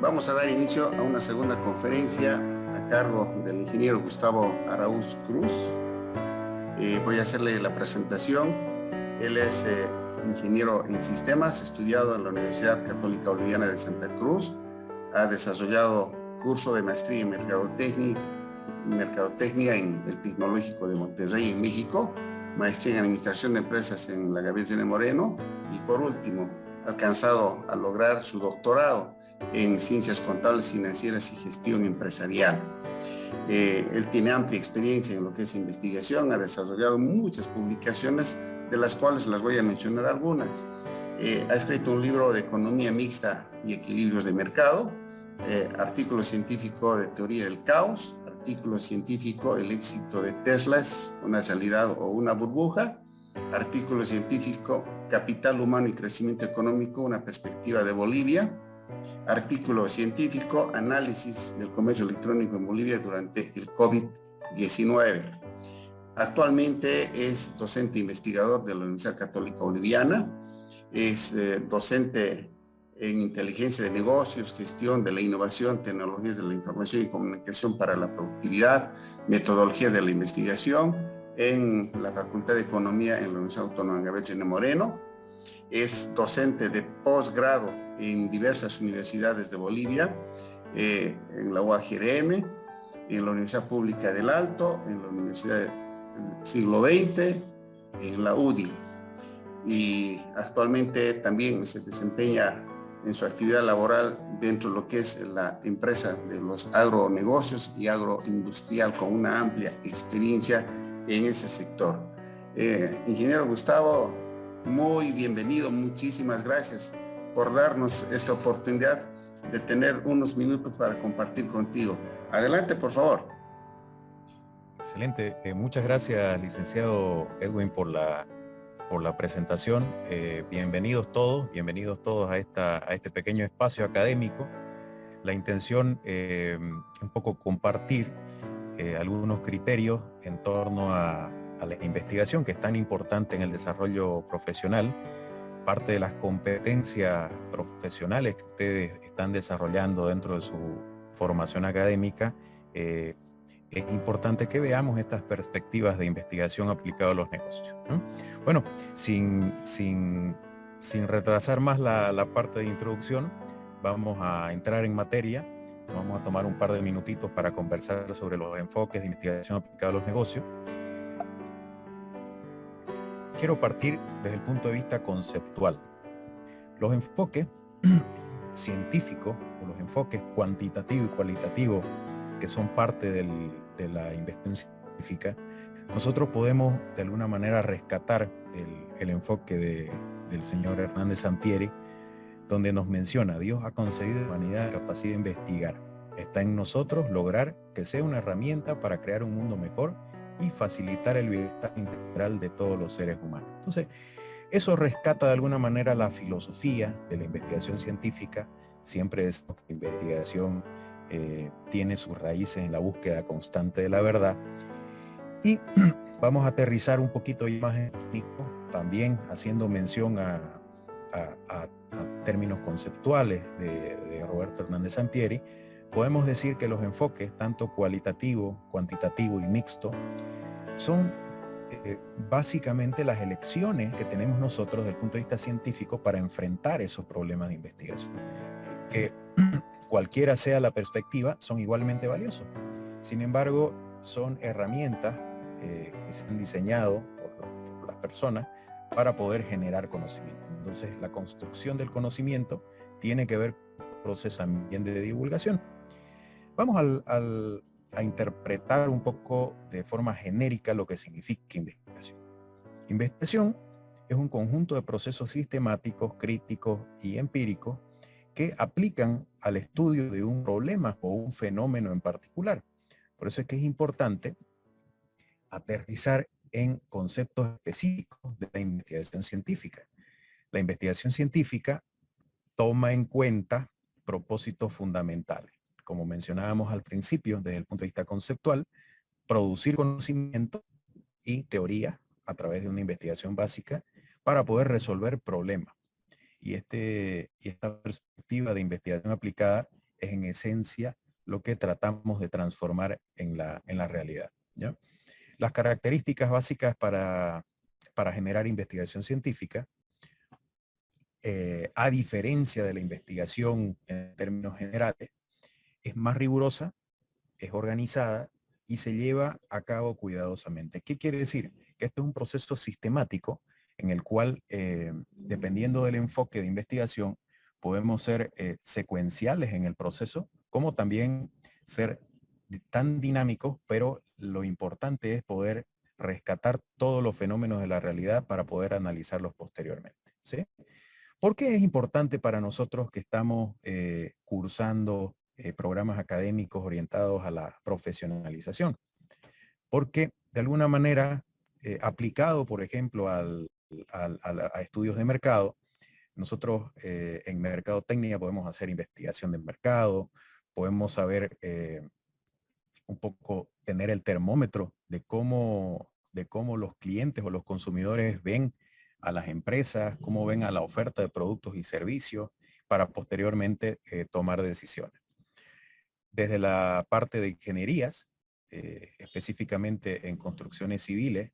Vamos a dar inicio a una segunda conferencia a cargo del ingeniero Gustavo Araúz Cruz. Voy a hacerle la presentación. Él es ingeniero en sistemas, estudiado en la Universidad Católica Boliviana de Santa Cruz. Ha desarrollado curso de maestría en mercadotecnia en el Tecnológico de Monterrey, en México, maestría en administración de empresas en la Gabriel N. Moreno y, por último, ha alcanzado a lograr su doctorado en ciencias contables, financieras y gestión empresarial. Él tiene amplia experiencia en lo que es investigación, ha desarrollado muchas publicaciones, de las cuales las voy a mencionar algunas. Ha escrito un libro de economía mixta y equilibrios de mercado, artículo científico de teoría del caos, artículo científico el éxito de Tesla es una realidad o una burbuja, artículo científico capital humano y crecimiento económico, una perspectiva de Bolivia, artículo científico análisis del comercio electrónico en Bolivia durante el COVID-19. Actualmente es docente investigador de la Universidad Católica Boliviana, es docente en inteligencia de negocios, gestión de la innovación, tecnologías de la información y comunicación para la productividad, metodología de la investigación en la Facultad de Economía en la Universidad Autónoma de Gabriel N. Moreno. Es docente de posgrado en diversas universidades de Bolivia, en la UAGRM, en la Universidad Pública del Alto, en la Universidad del Siglo XX, en la UDI. Y actualmente también se desempeña en su actividad laboral dentro de lo que es la empresa de los agronegocios y agroindustrial, con una amplia experiencia en ese sector. Ingeniero Gustavo, muy bienvenido, muchísimas gracias por darnos esta oportunidad de tener unos minutos para compartir contigo. Adelante, por favor. Excelente, muchas gracias, licenciado Edwin, por la presentación. Bienvenidos todos a este pequeño espacio académico. La intención un poco compartir algunos criterios en torno a la investigación, que es tan importante en el desarrollo profesional, parte de las competencias profesionales que ustedes están desarrollando dentro de su formación académica. Es importante que veamos estas perspectivas de investigación aplicada a los negocios, ¿no? Bueno, sin retrasar más la parte de introducción, vamos a entrar en materia. Vamos a tomar un par de minutitos para conversar sobre los enfoques de investigación aplicada a los negocios. Quiero partir desde el punto de vista conceptual. Los enfoques científicos o los enfoques cuantitativo y cualitativo que son parte de la investigación científica, nosotros podemos de alguna manera rescatar el enfoque del señor Hernández Sampieri, donde nos menciona: Dios ha concedido a la humanidad la capacidad de investigar. Está en nosotros lograr que sea una herramienta para crear un mundo mejor y facilitar el bienestar integral de todos los seres humanos. Entonces, eso rescata de alguna manera la filosofía de la investigación científica. Siempre decimos que la investigación tiene sus raíces en la búsqueda constante de la verdad. Y vamos a aterrizar un poquito más en técnico, también haciendo mención a términos conceptuales de Roberto Hernández Sampieri. Podemos decir que los enfoques, tanto cualitativo, cuantitativo y mixto, son básicamente las elecciones que tenemos nosotros desde el punto de vista científico para enfrentar esos problemas de investigación. Que cualquiera sea la perspectiva, son igualmente valiosos. Sin embargo, son herramientas que se han diseñado por las personas para poder generar conocimiento. Entonces, la construcción del conocimiento tiene que ver con el proceso también de divulgación. Vamos a interpretar un poco de forma genérica lo que significa investigación. Investigación es un conjunto de procesos sistemáticos, críticos y empíricos que aplican al estudio de un problema o un fenómeno en particular. Por eso es que es importante aterrizar en conceptos específicos de la investigación científica. La investigación científica toma en cuenta propósitos fundamentales. Como mencionábamos al principio, desde el punto de vista conceptual, producir conocimiento y teoría a través de una investigación básica para poder resolver problemas. Y esta perspectiva de investigación aplicada es en esencia lo que tratamos de transformar en la realidad, ¿ya? Las características básicas para generar investigación científica, a diferencia de la investigación en términos generales, es más rigurosa, es organizada y se lleva a cabo cuidadosamente. ¿Qué quiere decir? Que esto es un proceso sistemático en el cual, dependiendo del enfoque de investigación, podemos ser secuenciales en el proceso, como también ser tan dinámicos, pero lo importante es poder rescatar todos los fenómenos de la realidad para poder analizarlos posteriormente, ¿sí? ¿Por qué es importante para nosotros que estamos cursando programas académicos orientados a la profesionalización? Porque de alguna manera, aplicado, por ejemplo, a estudios de mercado, nosotros en mercadotecnia podemos hacer investigación de mercado, podemos saber un poco, tener el termómetro de cómo los clientes o los consumidores ven a las empresas, cómo ven a la oferta de productos y servicios para posteriormente tomar decisiones. Desde la parte de ingenierías, específicamente en construcciones civiles,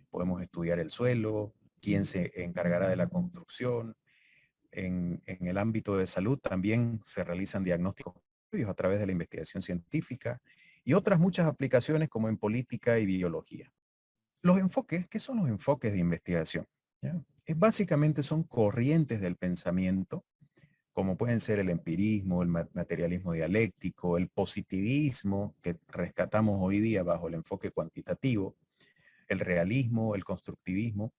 podemos estudiar el suelo, quién se encargará de la construcción. En el ámbito de salud también se realizan diagnósticos a través de la investigación científica y otras muchas aplicaciones como en política y biología. Los enfoques, ¿qué son los enfoques de investigación? ¿Ya? Básicamente son corrientes del pensamiento, como pueden ser el empirismo, el materialismo dialéctico, el positivismo, que rescatamos hoy día bajo el enfoque cuantitativo, el realismo, el constructivismo,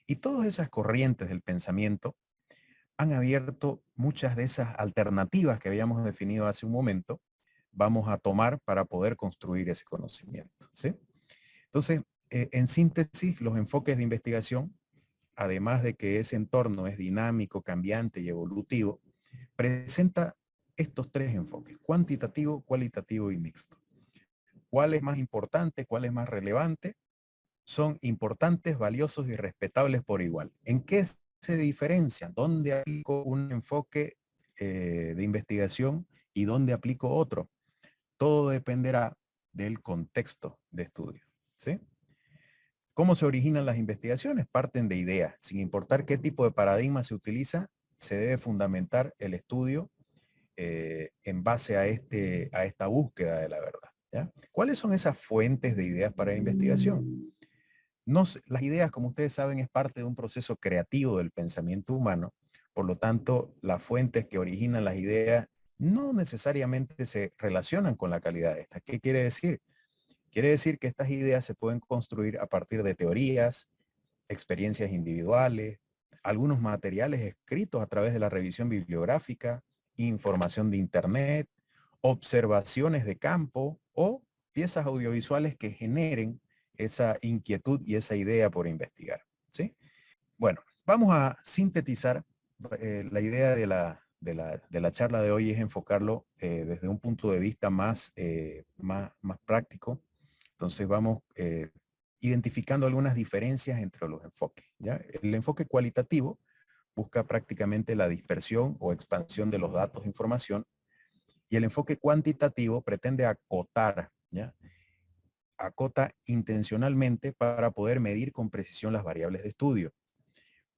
y todas esas corrientes del pensamiento han abierto muchas de esas alternativas que habíamos definido hace un momento, vamos a tomar para poder construir ese conocimiento, ¿sí? Entonces, en síntesis, los enfoques de investigación, además de que ese entorno es dinámico, cambiante y evolutivo, presenta estos tres enfoques: cuantitativo, cualitativo y mixto. ¿Cuál es más importante? ¿Cuál es más relevante? Son importantes, valiosos y respetables por igual. ¿En qué se diferencian? ¿Dónde aplico un enfoque de investigación y dónde aplico otro? Todo dependerá del contexto de estudio, ¿sí? ¿Cómo se originan las investigaciones? Parten de ideas. Sin importar qué tipo de paradigma se utiliza, se debe fundamentar el estudio en base a esta búsqueda de la verdad, ¿ya? ¿Cuáles son esas fuentes de ideas para la investigación? No, las ideas, como ustedes saben, es parte de un proceso creativo del pensamiento humano. Por lo tanto, las fuentes que originan las ideas no necesariamente se relacionan con la calidad de estas. ¿Qué quiere decir? Quiere decir que estas ideas se pueden construir a partir de teorías, experiencias individuales, algunos materiales escritos a través de la revisión bibliográfica, información de internet, observaciones de campo o piezas audiovisuales que generen esa inquietud y esa idea por investigar, ¿sí? Bueno, vamos a sintetizar. La idea de la charla de hoy es enfocarlo desde un punto de vista más práctico. Entonces vamos identificando algunas diferencias entre los enfoques, ¿ya? El enfoque cualitativo busca prácticamente la dispersión o expansión de los datos de información, y el enfoque cuantitativo pretende acotar, ¿ya? Acota intencionalmente para poder medir con precisión las variables de estudio.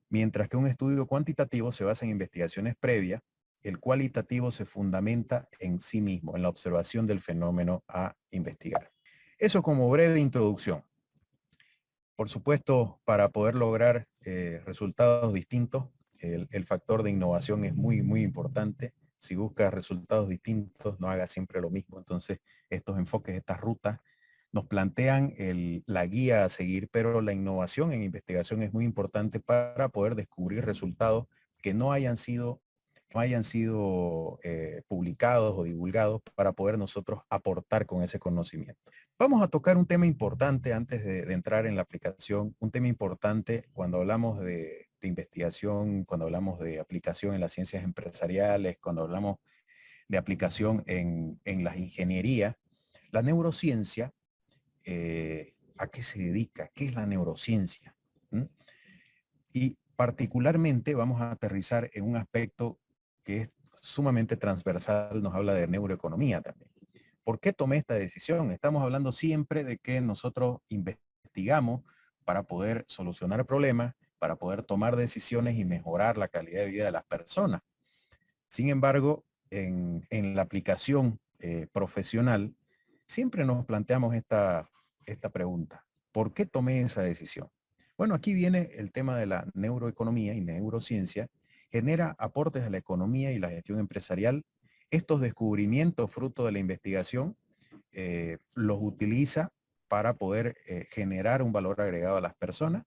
Mientras que un estudio cuantitativo se basa en investigaciones previas, el cualitativo se fundamenta en sí mismo, en la observación del fenómeno a investigar. Eso como breve introducción. Por supuesto, para poder lograr resultados distintos, el factor de innovación es muy, muy importante. Si buscas resultados distintos, no hagas siempre lo mismo. Entonces, estos enfoques, estas rutas, nos plantean la guía a seguir, pero la innovación en investigación es muy importante para poder descubrir resultados que no hayan sido publicados o divulgados, para poder nosotros aportar con ese conocimiento. Vamos a tocar un tema importante antes de entrar en la aplicación, un tema importante cuando hablamos de investigación, cuando hablamos de aplicación en las ciencias empresariales, cuando hablamos de aplicación en las ingenierías. La neurociencia, ¿a qué se dedica? ¿Qué es la neurociencia? ¿Mm? Y particularmente vamos a aterrizar en un aspecto que es sumamente transversal, nos habla de neuroeconomía también. ¿Por qué tomé esta decisión? Estamos hablando siempre de que nosotros investigamos para poder solucionar problemas, para poder tomar decisiones y mejorar la calidad de vida de las personas. Sin embargo, en la aplicación profesional, siempre nos planteamos esta pregunta. ¿Por qué tomé esa decisión? Bueno, aquí viene el tema de la neuroeconomía y neurociencia. Genera aportes a la economía y la gestión empresarial. Estos descubrimientos fruto de la investigación los utiliza para poder generar un valor agregado a las personas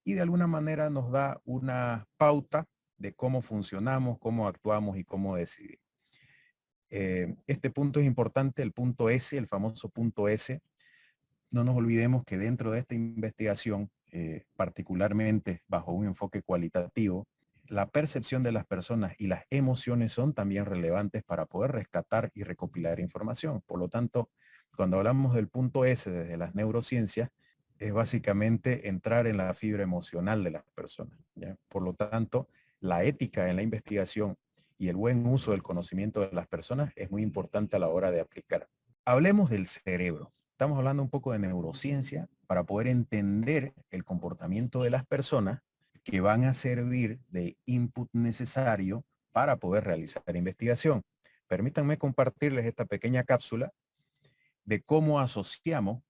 y de alguna manera nos da una pauta de cómo funcionamos, cómo actuamos y cómo decidimos. Este punto es importante, el punto S, el famoso punto S. No nos olvidemos que dentro de esta investigación, particularmente bajo un enfoque cualitativo, la percepción de las personas y las emociones son también relevantes para poder rescatar y recopilar información. Por lo tanto, cuando hablamos del punto S desde las neurociencias, es básicamente entrar en la fibra emocional de las personas, ¿ya? Por lo tanto, la ética en la investigación y el buen uso del conocimiento de las personas es muy importante a la hora de aplicar. Hablemos del cerebro. Estamos hablando un poco de neurociencia para poder entender el comportamiento de las personas que van a servir de input necesario para poder realizar investigación. Permítanme compartirles esta pequeña cápsula de cómo asociamos,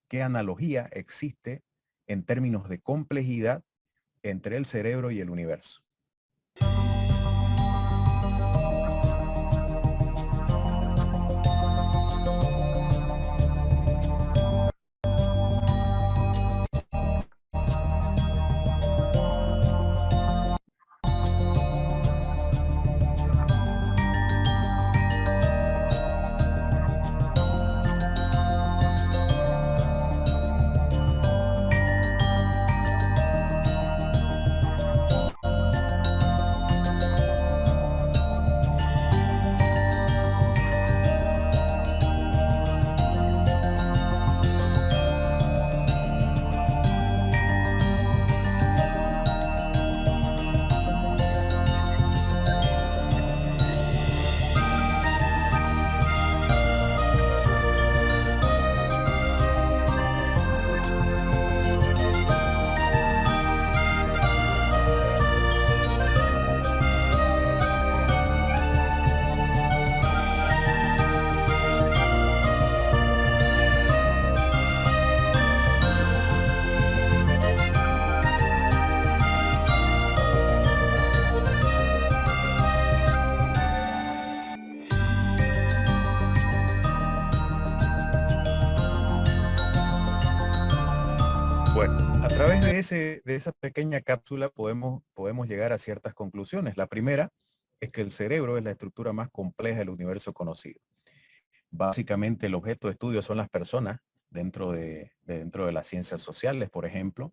qué analogía existe en términos de complejidad entre el cerebro y el universo. Bueno, a través de esa pequeña cápsula podemos llegar a ciertas conclusiones. La primera es que el cerebro es la estructura más compleja del universo conocido. Básicamente el objeto de estudio son las personas dentro de las ciencias sociales, por ejemplo.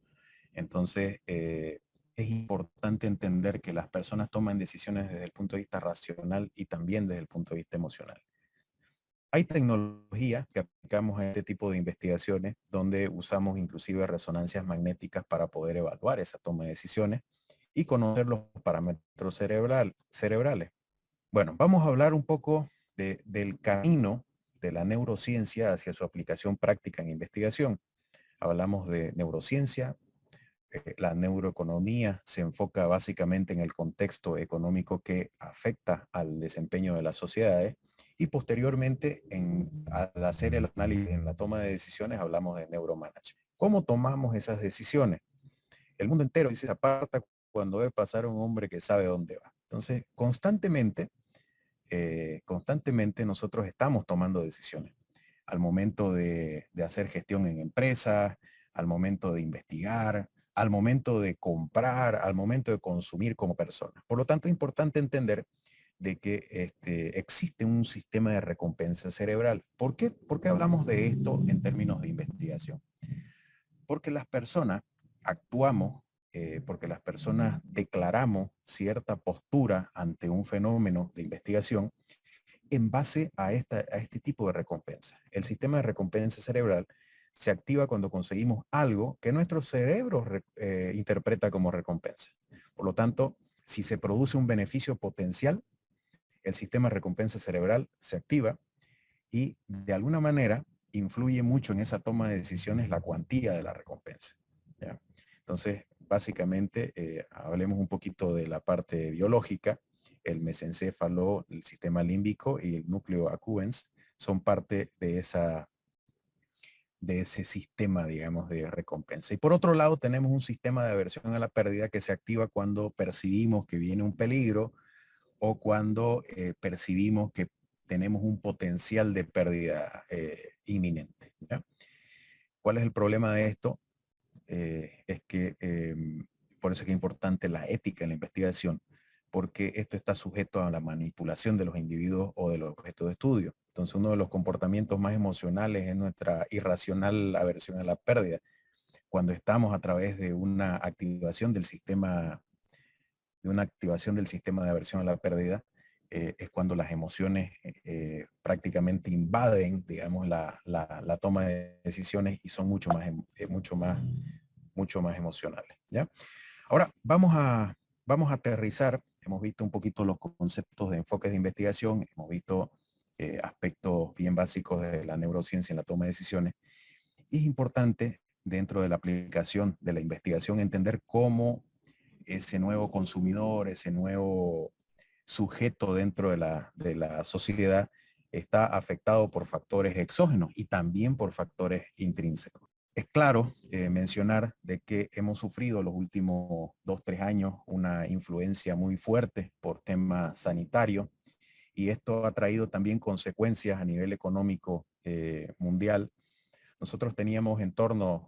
Entonces, es importante entender que las personas toman decisiones desde el punto de vista racional y también desde el punto de vista emocional. Hay tecnología que aplicamos a este tipo de investigaciones donde usamos inclusive resonancias magnéticas para poder evaluar esa toma de decisiones y conocer los parámetros cerebrales. Bueno, vamos a hablar un poco del camino de la neurociencia hacia su aplicación práctica en investigación. Hablamos de neurociencia, la neuroeconomía se enfoca básicamente en el contexto económico que afecta al desempeño de las sociedades y posteriormente al hacer el análisis en la toma de decisiones hablamos de neuromanagement. ¿Cómo tomamos esas decisiones? El mundo entero dice aparta cuando ve pasar un hombre que sabe dónde va. Entonces, constantemente nosotros estamos tomando decisiones al momento de hacer gestión en empresas, al momento de investigar, al momento de comprar, al momento de consumir como persona. Por lo tanto, es importante entender de que existe un sistema de recompensa cerebral. ¿Por qué hablamos de esto en términos de investigación? Porque las personas actuamos, porque las personas declaramos cierta postura ante un fenómeno de investigación en base a este tipo de recompensa. El sistema de recompensa cerebral se activa cuando conseguimos algo que nuestro cerebro interpreta como recompensa. Por lo tanto, si se produce un beneficio potencial, el sistema de recompensa cerebral se activa y de alguna manera influye mucho en esa toma de decisiones la cuantía de la recompensa, ¿ya? Entonces, básicamente, hablemos un poquito de la parte biológica. El mesencéfalo, el sistema límbico y el núcleo accumbens son parte de ese sistema, digamos, de recompensa. Y por otro lado, tenemos un sistema de aversión a la pérdida que se activa cuando percibimos que viene un peligro o cuando percibimos que tenemos un potencial de pérdida inminente, ¿ya? ¿Cuál es el problema de esto? Es que por eso es que es importante la ética en la investigación, porque esto está sujeto a la manipulación de los individuos o de los objetos de estudio. Entonces, uno de los comportamientos más emocionales es nuestra irracional aversión a la pérdida, cuando estamos a través de una activación del sistema de aversión a la pérdida. Es cuando las emociones prácticamente invaden, digamos, la toma de decisiones y son mucho más emocionales, ¿ya? Ahora, vamos a aterrizar. Hemos visto un poquito los conceptos de enfoques de investigación, hemos visto aspectos bien básicos de la neurociencia en la toma de decisiones. Y es importante, dentro de la aplicación de la investigación, entender cómo ese nuevo consumidor, ese nuevo sujeto dentro de la sociedad está afectado por factores exógenos y también por factores intrínsecos. Es claro mencionar de que hemos sufrido los últimos 2-3 años una influencia muy fuerte por tema sanitario, y esto ha traído también consecuencias a nivel económico mundial. Nosotros teníamos entornos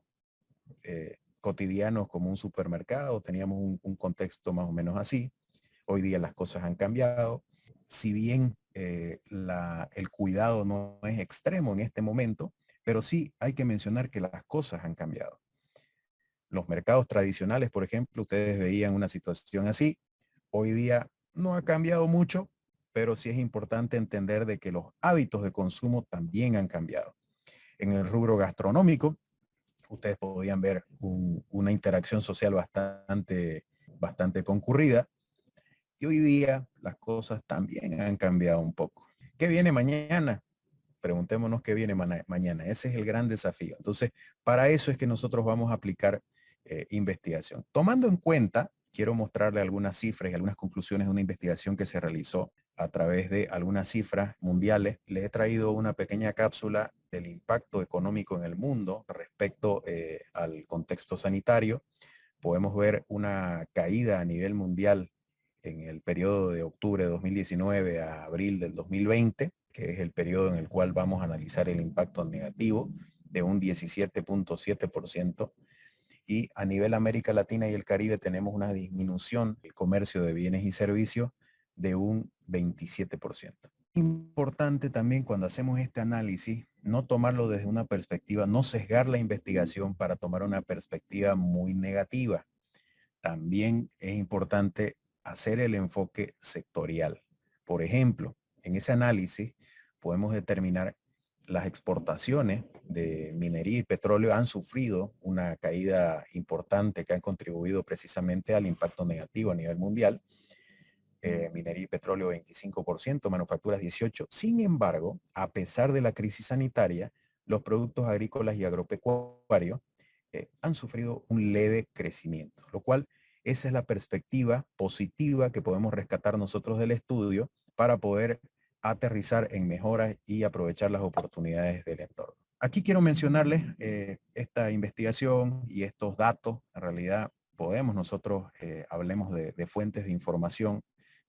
cotidianos como un supermercado, teníamos un contexto más o menos así. Hoy día las cosas han cambiado. Si bien el cuidado no es extremo en este momento, pero sí hay que mencionar que las cosas han cambiado. Los mercados tradicionales, por ejemplo, ustedes veían una situación así. Hoy día no ha cambiado mucho, pero sí es importante entender de que los hábitos de consumo también han cambiado. En el rubro gastronómico, ustedes podían ver una interacción social bastante concurrida, y hoy día las cosas también han cambiado un poco. ¿Qué viene mañana? Preguntémonos qué viene mañana. Ese es el gran desafío. Entonces, para eso es que nosotros vamos a aplicar investigación. Tomando en cuenta, quiero mostrarle algunas cifras y algunas conclusiones de una investigación que se realizó a través de algunas cifras mundiales. Les he traído una pequeña cápsula del impacto económico en el mundo respecto al contexto sanitario. Podemos ver una caída a nivel mundial en el periodo de octubre de 2019 a abril del 2020, que es el periodo en el cual vamos a analizar el impacto negativo de un 17.7%. Y a nivel América Latina y el Caribe tenemos una disminución del comercio de bienes y servicios de un 27%. Importante también cuando hacemos este análisis, no tomarlo desde una perspectiva, no sesgar la investigación para tomar una perspectiva muy negativa. También es importante hacer el enfoque sectorial. Por ejemplo, en ese análisis podemos determinar las exportaciones de minería y petróleo han sufrido una caída importante que ha contribuido precisamente al impacto negativo a nivel mundial. Minería y petróleo 25%, manufacturas 18%. Sin embargo, a pesar de la crisis sanitaria, los productos agrícolas y agropecuarios han sufrido un leve crecimiento, lo cual esa es la perspectiva positiva que podemos rescatar nosotros del estudio para poder aterrizar en mejoras y aprovechar las oportunidades del entorno. Aquí quiero mencionarles esta investigación y estos datos. En realidad podemos nosotros, hablemos de fuentes de información.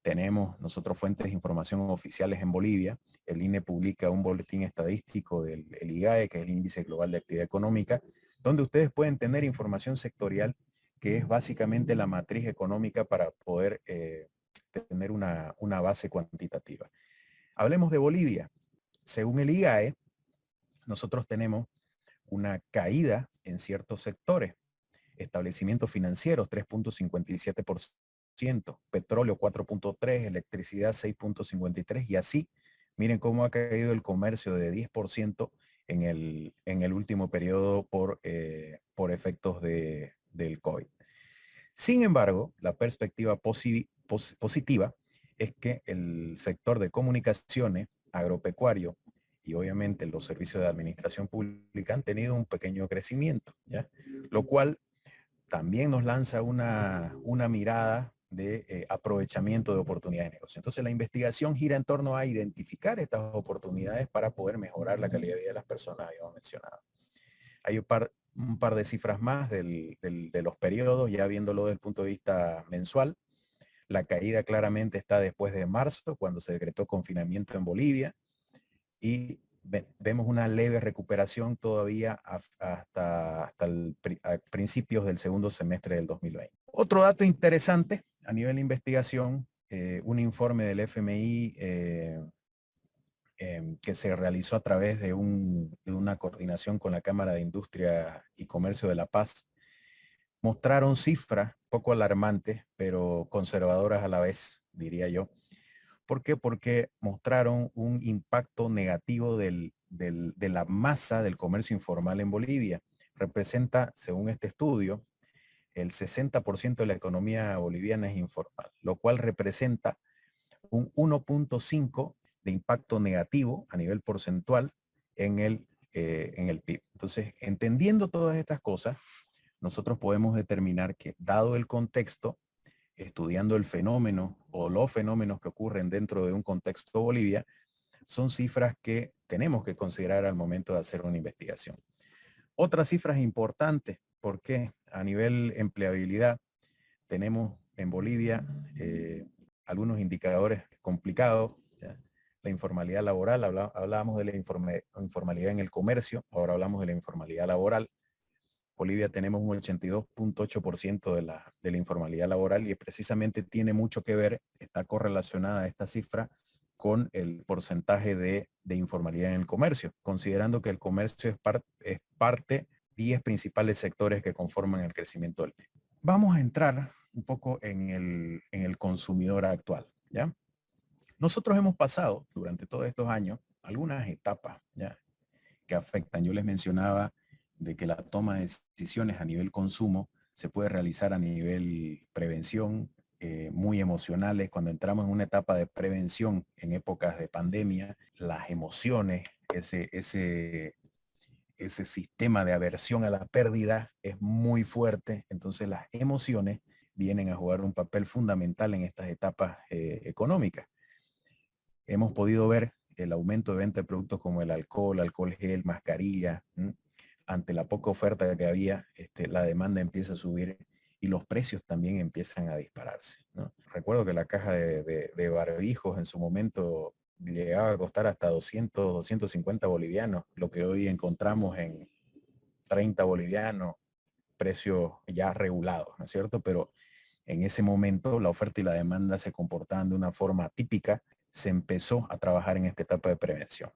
Tenemos nosotros fuentes de información oficiales en Bolivia. El INE publica un boletín estadístico del IGAE, que es el Índice Global de Actividad Económica, donde ustedes pueden tener información sectorial, que es básicamente la matriz económica para poder tener una base cuantitativa. Hablemos de Bolivia. Según el IGAE, nosotros tenemos una caída en ciertos sectores. Establecimientos financieros 3.57%, petróleo 4.3%, electricidad 6.53%, y así, miren cómo ha caído el comercio de 10% en el último periodo por efectos del COVID. Sin embargo, la perspectiva positiva es que el sector de comunicaciones, agropecuario y obviamente los servicios de administración pública han tenido un pequeño crecimiento, ¿ya? Lo cual también nos lanza una mirada de aprovechamiento de oportunidades de negocio. Entonces la investigación gira en torno a identificar estas oportunidades para poder mejorar la calidad de vida de las personas, habíamos mencionado. Hay un par de cifras más de los periodos, ya viéndolo desde el punto de vista mensual. La caída claramente está después de marzo, cuando se decretó confinamiento en Bolivia, y vemos una leve recuperación todavía hasta a principios del segundo semestre del 2020. Otro dato interesante a nivel de investigación, un informe del FMI que se realizó a través de una coordinación con la Cámara de Industria y Comercio de La Paz, mostraron cifras poco alarmantes, pero conservadoras a la vez, diría yo. ¿Por qué? Porque mostraron un impacto negativo de la masa del comercio informal en Bolivia. Representa, según este estudio, el 60% de la economía boliviana es informal, lo cual representa un 1.5 de impacto negativo a nivel porcentual en el PIB. Entonces, entendiendo todas estas cosas, nosotros podemos determinar que, dado el contexto, estudiando el fenómeno o los fenómenos que ocurren dentro de un contexto Bolivia, son cifras que tenemos que considerar al momento de hacer una investigación. Otras cifras importantes, porque a nivel empleabilidad tenemos en Bolivia algunos indicadores complicados. ¿Ya? La informalidad laboral, hablábamos de la informalidad en el comercio, ahora hablamos de la informalidad laboral. Bolivia tenemos un 82.8% de la informalidad laboral y precisamente tiene mucho que ver, está correlacionada esta cifra con el porcentaje de informalidad en el comercio, considerando que el comercio es parte 10 principales sectores que conforman el crecimiento del PIB. Vamos a entrar un poco en el consumidor actual, ¿ya? Nosotros hemos pasado durante todos estos años algunas etapas, ¿ya?, que afectan. Yo les mencionaba de que la toma de decisiones a nivel consumo se puede realizar a nivel prevención, muy emocionales. Cuando entramos en una etapa de prevención en épocas de pandemia, las emociones, ese sistema de aversión a la pérdida es muy fuerte. Entonces las emociones vienen a jugar un papel fundamental en estas etapas económicas. Hemos podido ver el aumento de venta de productos como el alcohol gel, mascarilla. Ante la poca oferta que había, la demanda empieza a subir y los precios también empiezan a dispararse, ¿no? Recuerdo que la caja de barbijos en su momento llegaba a costar hasta 200, 250 bolivianos, lo que hoy encontramos en 30 bolivianos, precios ya regulados, ¿no es cierto? Pero en ese momento la oferta y la demanda se comportaban de una forma típica. Se empezó a trabajar en esta etapa de prevención.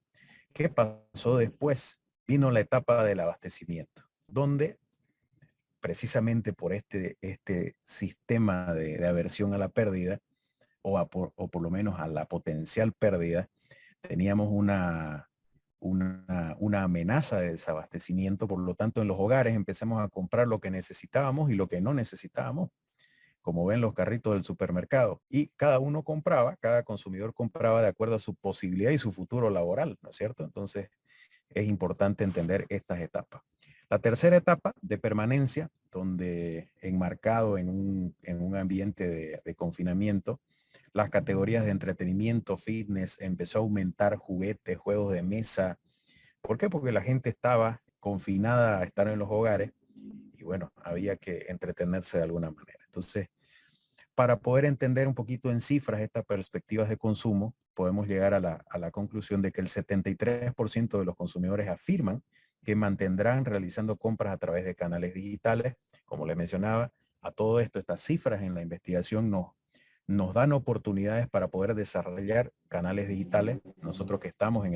¿Qué pasó después? Vino la etapa del abastecimiento, donde precisamente por este sistema de aversión a la pérdida, o por lo menos a la potencial pérdida, teníamos una amenaza de desabastecimiento. Por lo tanto, en los hogares empezamos a comprar lo que necesitábamos y lo que no necesitábamos, como ven los carritos del supermercado, y cada consumidor compraba de acuerdo a su posibilidad y su futuro laboral, ¿no es cierto? Entonces es importante entender estas etapas. La tercera etapa de permanencia, donde enmarcado en un ambiente de confinamiento, las categorías de entretenimiento, fitness, empezó a aumentar juguetes, juegos de mesa. ¿Por qué? Porque la gente estaba confinada a estar en los hogares y bueno, había que entretenerse de alguna manera. Entonces, para poder entender un poquito en cifras estas perspectivas de consumo, podemos llegar a la conclusión de que el 73% de los consumidores afirman que mantendrán realizando compras a través de canales digitales. Como les mencionaba, a todo esto, estas cifras en la investigación nos dan oportunidades para poder desarrollar canales digitales. Nosotros que estamos en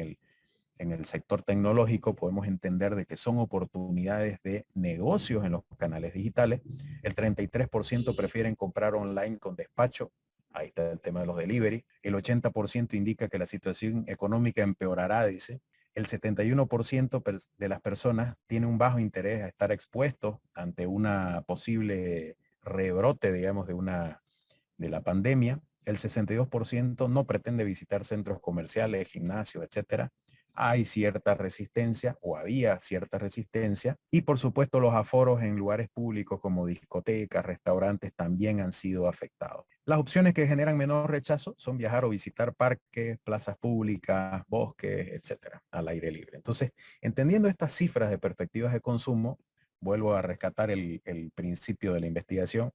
el sector tecnológico podemos entender de que son oportunidades de negocios en los canales digitales. El 33% prefieren comprar online con despacho. Ahí está el tema de los delivery. El 80% indica que la situación económica empeorará, dice. El 71% de las personas tiene un bajo interés a estar expuestos ante una posible rebrote, digamos, de la pandemia. el 62% no pretende visitar centros comerciales, gimnasios, etcétera. Hay cierta resistencia o había cierta resistencia y por supuesto los aforos en lugares públicos como discotecas, restaurantes también han sido afectados. Las opciones que generan menor rechazo son viajar o visitar parques, plazas públicas, bosques, etcétera, al aire libre. Entonces, entendiendo estas cifras de perspectivas de consumo, vuelvo a rescatar el principio de la investigación,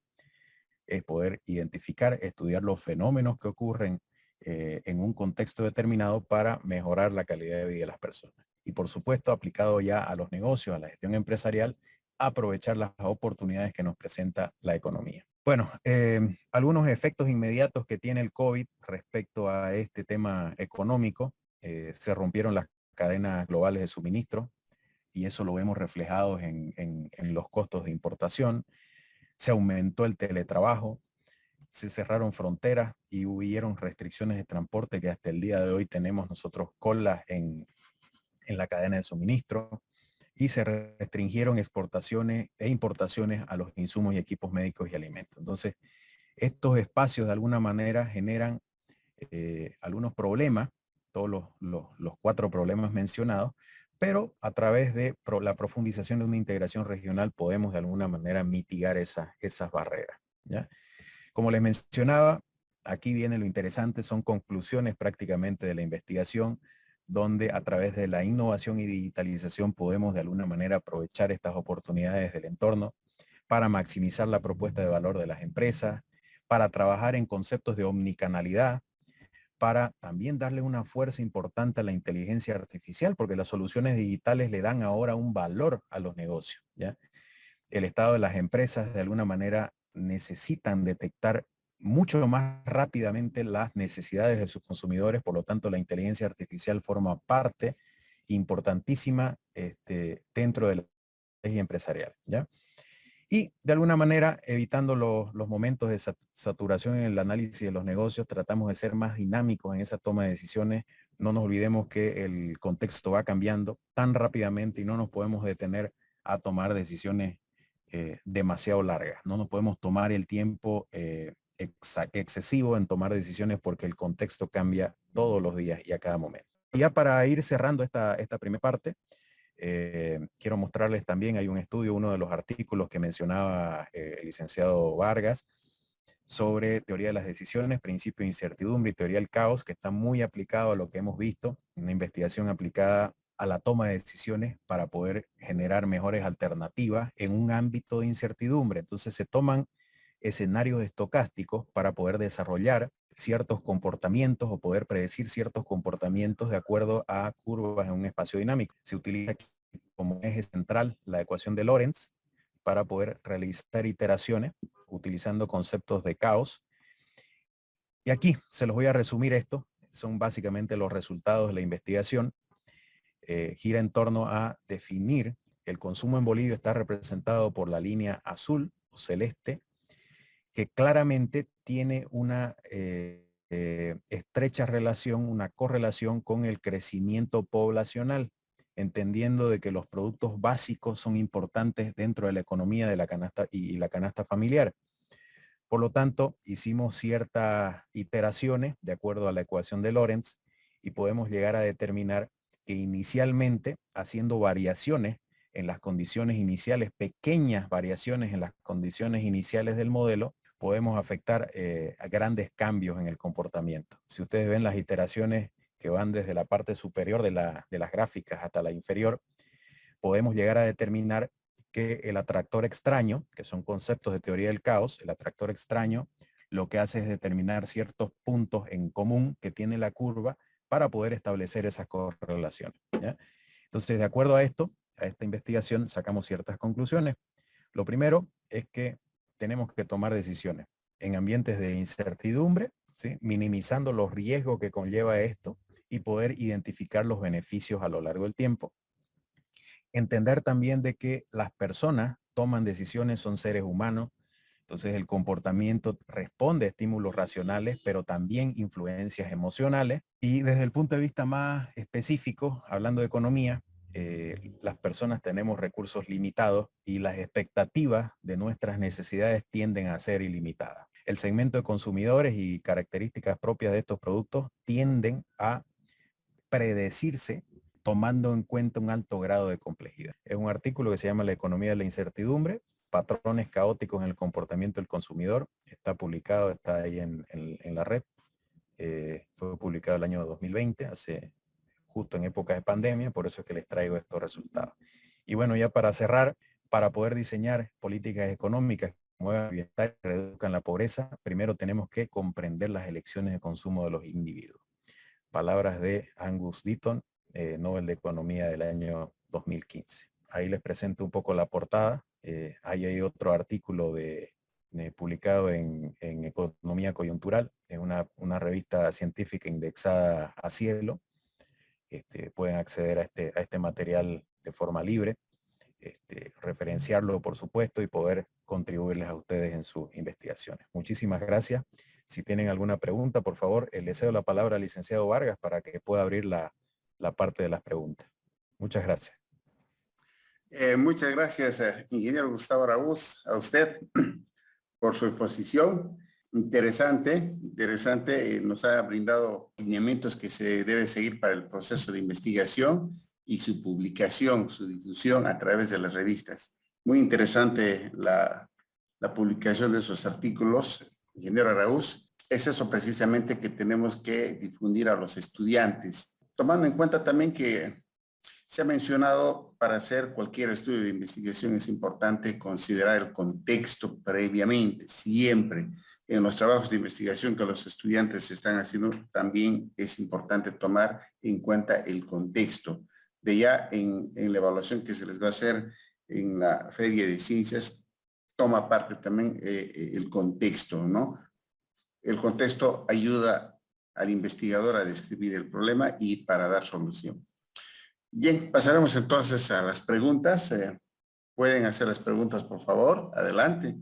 es poder identificar, estudiar los fenómenos que ocurren en un contexto determinado para mejorar la calidad de vida de las personas. Y por supuesto, aplicado ya a los negocios, a la gestión empresarial, aprovechar las oportunidades que nos presenta la economía. Bueno, algunos efectos inmediatos que tiene el COVID respecto a este tema económico. Se rompieron las cadenas globales de suministro y eso lo vemos reflejado en los costos de importación. Se aumentó el teletrabajo, se cerraron fronteras y hubieron restricciones de transporte que hasta el día de hoy tenemos nosotros colas en la cadena de suministro y se restringieron exportaciones e importaciones a los insumos y equipos médicos y alimentos. Entonces, estos espacios de alguna manera generan algunos problemas, todos los 4 problemas mencionados, pero a través de la profundización de una integración regional podemos de alguna manera mitigar esas barreras, ¿ya? Como les mencionaba, aquí viene lo interesante, son conclusiones prácticamente de la investigación, donde a través de la innovación y digitalización podemos de alguna manera aprovechar estas oportunidades del entorno para maximizar la propuesta de valor de las empresas, para trabajar en conceptos de omnicanalidad, para también darle una fuerza importante a la inteligencia artificial, porque las soluciones digitales le dan ahora un valor a los negocios, ¿ya? El estado de las empresas de alguna manera necesitan detectar mucho más rápidamente las necesidades de sus consumidores, por lo tanto la inteligencia artificial forma parte importantísima dentro de la estrategia empresarial, ¿ya? Y de alguna manera, evitando los momentos de saturación en el análisis de los negocios, tratamos de ser más dinámicos en esa toma de decisiones. No nos olvidemos que el contexto va cambiando tan rápidamente y no nos podemos detener a tomar decisiones demasiado largas. No nos podemos tomar el tiempo excesivo en tomar decisiones porque el contexto cambia todos los días y a cada momento. Y ya para ir cerrando esta primera parte, quiero mostrarles también, hay un estudio, uno de los artículos que mencionaba el licenciado Vargas sobre teoría de las decisiones, principio de incertidumbre y teoría del caos, que está muy aplicado a lo que hemos visto, una investigación aplicada a la toma de decisiones para poder generar mejores alternativas en un ámbito de incertidumbre. Entonces se toman escenarios estocásticos para poder desarrollar ciertos comportamientos o poder predecir ciertos comportamientos de acuerdo a curvas en un espacio dinámico. Se utiliza aquí como eje central la ecuación de Lorentz para poder realizar iteraciones utilizando conceptos de caos. Y aquí se los voy a resumir esto. Son básicamente los resultados de la investigación. Gira en torno a definir que el consumo en Bolivia está representado por la línea azul o celeste, que claramente tiene una estrecha relación, una correlación con el crecimiento poblacional, entendiendo de que los productos básicos son importantes dentro de la economía de la canasta y la canasta familiar. Por lo tanto, hicimos ciertas iteraciones de acuerdo a la ecuación de Lorentz y podemos llegar a determinar que inicialmente, haciendo variaciones en las condiciones iniciales, pequeñas variaciones en las condiciones iniciales del modelo, podemos afectar a grandes cambios en el comportamiento. Si ustedes ven las iteraciones que van desde la parte superior de las gráficas hasta la inferior, podemos llegar a determinar que el atractor extraño, que son conceptos de teoría del caos, el atractor extraño lo que hace es determinar ciertos puntos en común que tiene la curva para poder establecer esas correlaciones, ¿ya? Entonces, de acuerdo a esto, a esta investigación, sacamos ciertas conclusiones. Lo primero es que tenemos que tomar decisiones en ambientes de incertidumbre, ¿sí? Minimizando los riesgos que conlleva esto y poder identificar los beneficios a lo largo del tiempo. Entender también de que las personas toman decisiones, son seres humanos, entonces el comportamiento responde a estímulos racionales, pero también influencias emocionales. Y desde el punto de vista más específico, hablando de economía, las personas tenemos recursos limitados y las expectativas de nuestras necesidades tienden a ser ilimitadas. el segmento de consumidores y características propias de estos productos tienden a predecirse tomando en cuenta un alto grado de complejidad. Es un artículo que se llama La economía de la incertidumbre, patrones caóticos en el comportamiento del consumidor. Está publicado, está ahí en la red. Fue publicado el año 2020, justo en épocas de pandemia, por eso es que les traigo estos resultados. Y bueno, ya para cerrar, para poder diseñar políticas económicas que promuevan el bienestar y reduzcan la pobreza, primero tenemos que comprender las elecciones de consumo de los individuos. Palabras de Angus Deaton, Nobel de Economía del año 2015. Ahí les presento un poco la portada. Ahí hay otro artículo publicado en Economía Coyuntural, en una revista científica indexada a Cielo. Pueden acceder a este material de forma libre, referenciarlo por supuesto y poder contribuirles a ustedes en sus investigaciones. Muchísimas gracias. Si tienen alguna pregunta, por favor, le cedo la palabra al licenciado Vargas para que pueda abrir la parte de las preguntas. Muchas gracias. Muchas gracias, ingeniero Gustavo Araúz, a usted por su exposición. Interesante, nos ha brindado lineamientos que se debe seguir para el proceso de investigación y su publicación, su difusión a través de las revistas. Muy interesante la publicación de esos artículos, ingeniero Araúz. Es eso precisamente que tenemos que difundir a los estudiantes, tomando en cuenta también que se ha mencionado, para hacer cualquier estudio de investigación es importante considerar el contexto previamente, siempre. En los trabajos de investigación que los estudiantes están haciendo, también es importante tomar en cuenta el contexto. De ya en la evaluación que se les va a hacer en la Feria de Ciencias, toma parte también el contexto, ¿no? El contexto ayuda al investigador a describir el problema y para dar solución. Bien, pasaremos entonces a las preguntas. Pueden hacer las preguntas, por favor. Adelante.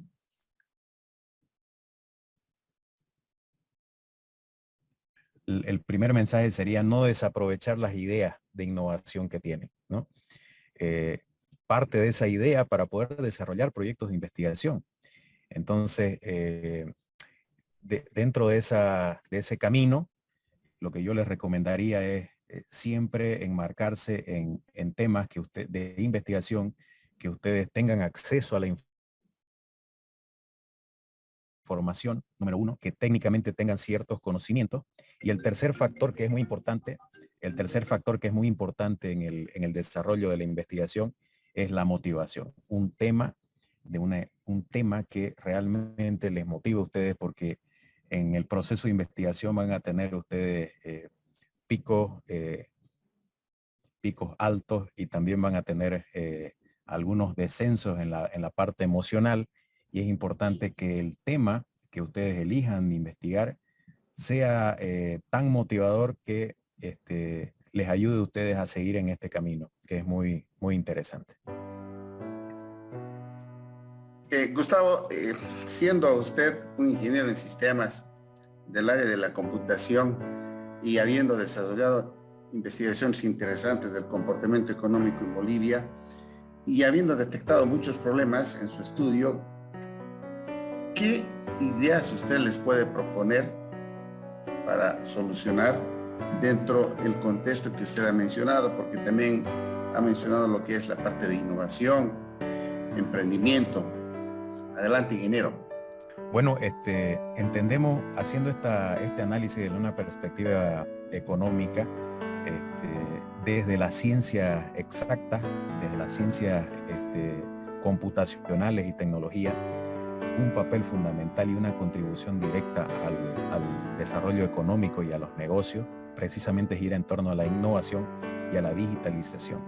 El primer mensaje sería no desaprovechar las ideas de innovación que tienen, ¿no? Parte de esa idea para poder desarrollar proyectos de investigación. Entonces, dentro de ese camino, lo que yo les recomendaría es siempre enmarcarse en temas de investigación que ustedes tengan acceso a la información, número uno, que técnicamente tengan ciertos conocimientos. Y el tercer factor que es muy importante, en el desarrollo de la investigación es la motivación. Un tema que realmente les motive a ustedes, porque en el proceso de investigación van a tener ustedes picos altos y también van a tener algunos descensos en la parte emocional, y es importante que el tema que ustedes elijan de investigar sea tan motivador que les ayude a ustedes a seguir en este camino, que es muy, muy interesante. Gustavo, siendo usted un ingeniero en sistemas del área de la computación y habiendo desarrollado investigaciones interesantes del comportamiento económico en Bolivia y habiendo detectado muchos problemas en su estudio, ¿qué ideas usted les puede proponer para solucionar dentro del contexto que usted ha mencionado? Porque también ha mencionado lo que es la parte de innovación, emprendimiento. Adelante, ingeniero. Bueno, entendemos, haciendo este análisis desde una perspectiva económica, desde las ciencias exactas, desde las ciencias computacionales y tecnología, un papel fundamental y una contribución directa al desarrollo económico y a los negocios, precisamente gira en torno a la innovación y a la digitalización.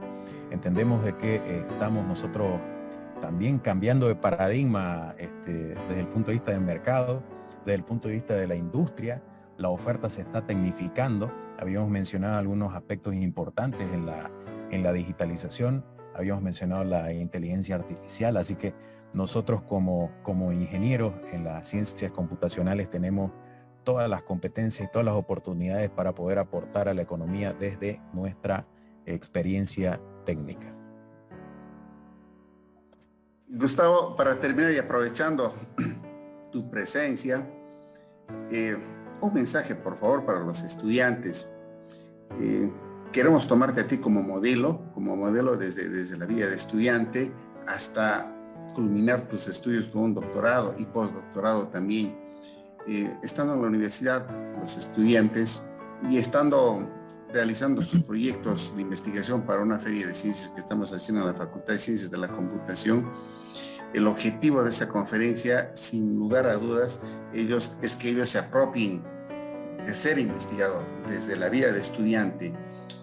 Entendemos de que estamos nosotros también cambiando de paradigma desde el punto de vista del mercado, desde el punto de vista de la industria. La oferta se está tecnificando. Habíamos mencionado algunos aspectos importantes en la digitalización, habíamos mencionado la inteligencia artificial, así que nosotros como ingenieros en las ciencias computacionales tenemos todas las competencias y todas las oportunidades para poder aportar a la economía desde nuestra experiencia técnica. Gustavo, para terminar y aprovechando tu presencia. Un mensaje, por favor, para los estudiantes. Queremos tomarte a ti como modelo desde la vida de estudiante hasta culminar tus estudios con un doctorado y postdoctorado también. Estando en la universidad, los estudiantes, y estando realizando sus proyectos de investigación para una feria de ciencias que estamos haciendo en la Facultad de Ciencias de la Computación, el objetivo de esta conferencia, sin lugar a dudas, es que ellos se apropien de ser investigador desde la vida de estudiante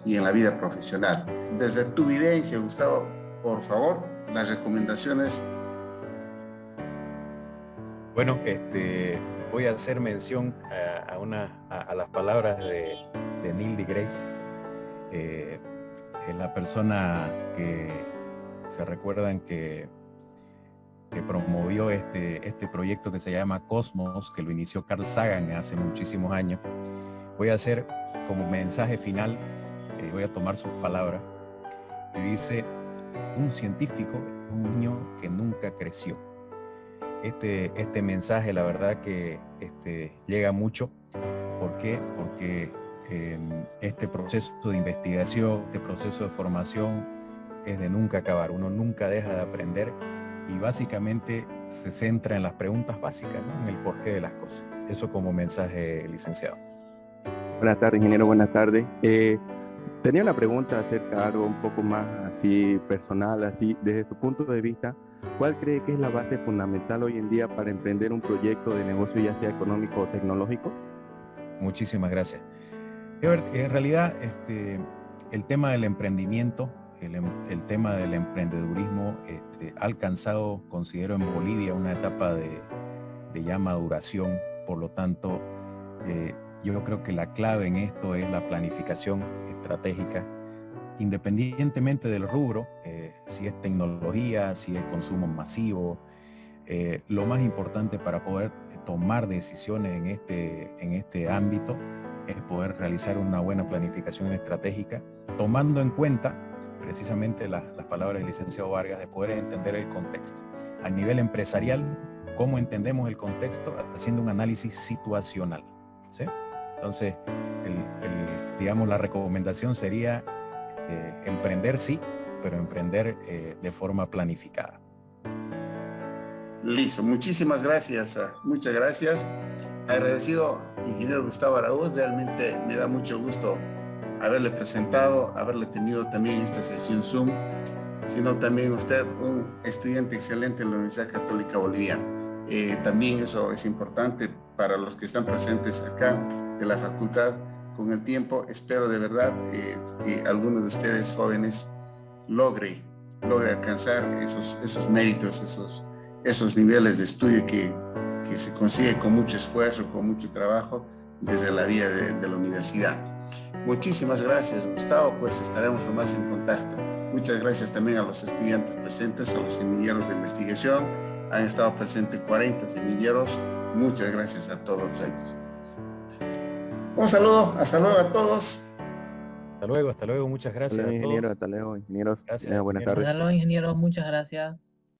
y en la vida profesional. Desde tu vivencia, Gustavo, por favor, las recomendaciones. Bueno, voy a hacer mención a las palabras de Neil deGrasse, la persona que se recuerdan que promovió este proyecto que se llama Cosmos, que lo inició Carl Sagan hace muchísimos años. Voy a hacer como mensaje final, voy a tomar sus palabras, y dice: un científico es un niño que nunca creció. Este mensaje, la verdad que llega mucho. ¿Por qué? Porque este proceso de investigación, este proceso de formación es de nunca acabar. Uno nunca deja de aprender y básicamente se centra en las preguntas básicas, ¿no? En el porqué de las cosas. Eso como mensaje, licenciado. Buenas tardes, ingeniero, buenas tardes. Tenía una pregunta acerca de algo un poco más así personal, así desde su punto de vista. ¿Cuál cree que es la base fundamental hoy en día para emprender un proyecto de negocio, ya sea económico o tecnológico? Muchísimas gracias. En realidad, el tema del emprendimiento, el tema del emprendedurismo ha alcanzado, considero, en Bolivia una etapa de ya maduración. Por lo tanto, yo creo que la clave en esto es la planificación estratégica, independientemente del rubro, si es tecnología, si es consumo masivo. Lo más importante para poder tomar decisiones en este ámbito es poder realizar una buena planificación estratégica, tomando en cuenta precisamente las palabras del licenciado Vargas, de poder entender el contexto. A nivel empresarial, ¿cómo entendemos el contexto? Haciendo un análisis situacional, ¿sí? Entonces, digamos, la recomendación sería emprender, sí, pero emprender de forma planificada. Listo, muchísimas gracias, muchas gracias. Agradecido, ingeniero Gustavo Araúz, realmente me da mucho gusto haberle presentado, haberle tenido también esta sesión Zoom, sino también usted un estudiante excelente en la Universidad Católica Boliviana. También eso es importante para los que están presentes acá de la facultad. Con el tiempo espero de verdad que alguno de ustedes jóvenes logre alcanzar esos méritos, esos niveles de estudio que se consigue con mucho esfuerzo, con mucho trabajo desde la vida de la universidad. Muchísimas gracias, Gustavo, pues estaremos más en contacto. Muchas gracias también a los estudiantes presentes, a los semilleros de investigación. Han estado presentes 40 semilleros. Muchas gracias a todos ellos. Un saludo, hasta luego a todos. Hasta luego, muchas gracias. Hasta luego, ingeniero, hasta luego, ingenieros. Gracias. Buenas tardes. Hasta luego, ingeniero, muchas gracias.